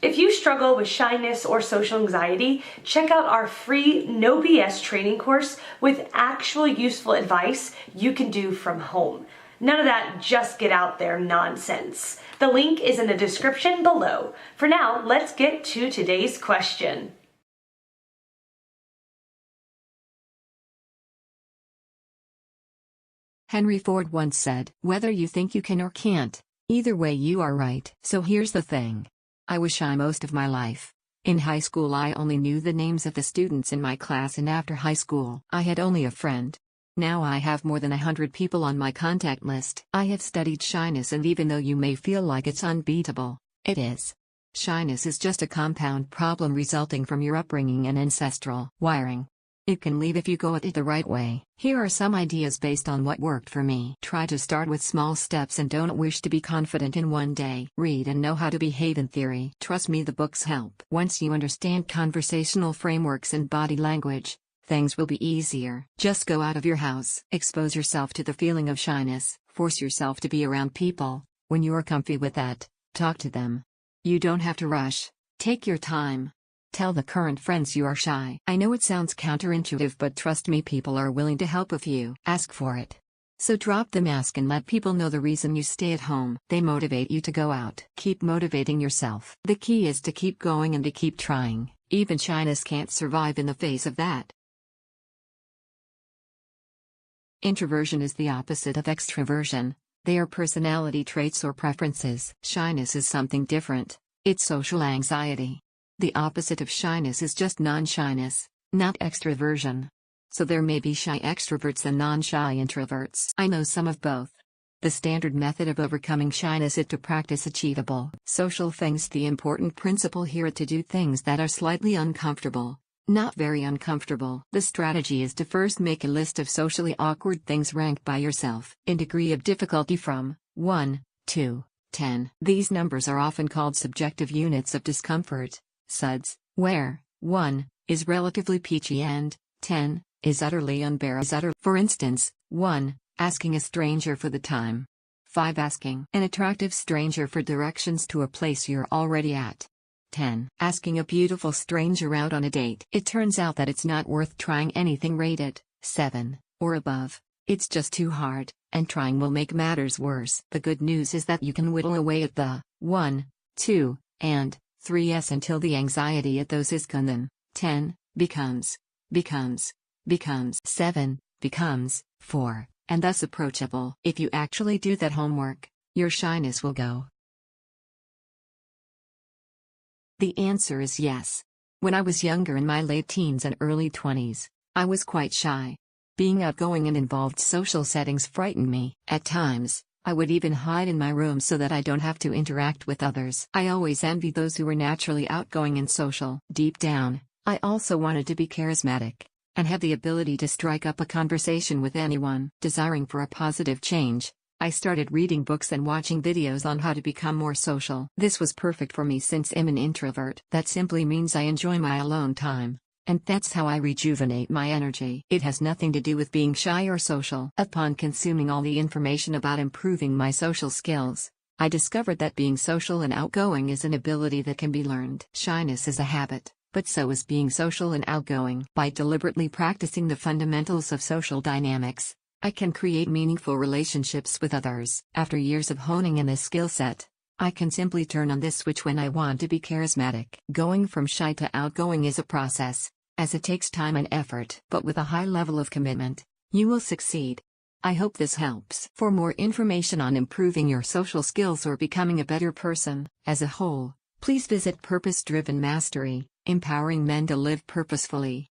If you struggle with shyness or social anxiety, check out our free No BS training course with actual useful advice you can do from home. None of that just get out there nonsense. The link is in the description below. For now, let's get to today's question. Henry Ford once said, "Whether you think you can or can't, either way you are right." So here's the thing. I was shy most of my life. In high school I only knew the names of the students in my class, and after high school I had only a friend. Now I have more than 100 people on my contact list. I have studied shyness, and even though you may feel like it's unbeatable, it is. Shyness is just a compound problem resulting from your upbringing and ancestral wiring. It can leave if you go at it the right way. Here are some ideas based on what worked for me. Try to start with small steps and don't wish to be confident in one day. Read and know how to behave in theory. Trust me, the books help. Once you understand conversational frameworks and body language, things will be easier. Just go out of your house. Expose yourself to the feeling of shyness. Force yourself to be around people. When you are comfy with that, talk to them. You don't have to rush. Take your time. Tell the current friends you are shy. I know it sounds counterintuitive, but trust me, people are willing to help if you ask for it. So drop the mask and let people know the reason you stay at home. They motivate you to go out. Keep motivating yourself. The key is to keep going and to keep trying. Even shyness can't survive in the face of that. Introversion is the opposite of extroversion. They are personality traits or preferences. Shyness is something different. It's social anxiety. The opposite of shyness is just non-shyness, not extroversion. So there may be shy extroverts and non-shy introverts. I know some of both. The standard method of overcoming shyness is to practice achievable social things. The important principle here is to do things that are slightly uncomfortable, not very uncomfortable. The strategy is to first make a list of socially awkward things ranked by yourself in degree of difficulty from 1 to 10. These numbers are often called subjective units of discomfort. SUDs, where 1 is relatively peachy and 10 is utterly unbearable. For instance, 1, asking a stranger for the time. 5, asking an attractive stranger for directions to a place you're already at. 10, asking a beautiful stranger out on a date. It turns out that it's not worth trying anything rated 7 or above. It's just too hard, and trying will make matters worse. The good news is that you can whittle away at the 1, 2, and 3s until the anxiety at those is gone. Then 10 becomes 7, becomes 4, and thus approachable. If you actually do that homework, your shyness will go. The answer is yes. When I was younger, in my late teens and early 20s, I was quite shy. Being outgoing and involved social settings frightened me. At times, I would even hide in my room so that I don't have to interact with others. I always envied those who were naturally outgoing and social. Deep down, I also wanted to be charismatic and have the ability to strike up a conversation with anyone. Desiring for a positive change, I started reading books and watching videos on how to become more social. This was perfect for me since I'm an introvert. That simply means I enjoy my alone time. And that's how I rejuvenate my energy. It has nothing to do with being shy or social. Upon consuming all the information about improving my social skills, I discovered that being social and outgoing is an ability that can be learned. Shyness is a habit, but so is being social and outgoing. By deliberately practicing the fundamentals of social dynamics, I can create meaningful relationships with others. After years of honing in this skill set, I can simply turn on this switch when I want to be charismatic. Going from shy to outgoing is a process, as it takes time and effort. But with a high level of commitment, you will succeed. I hope this helps. For more information on improving your social skills or becoming a better person as a whole, please visit Purpose Driven Mastery, Empowering Men to Live Purposefully.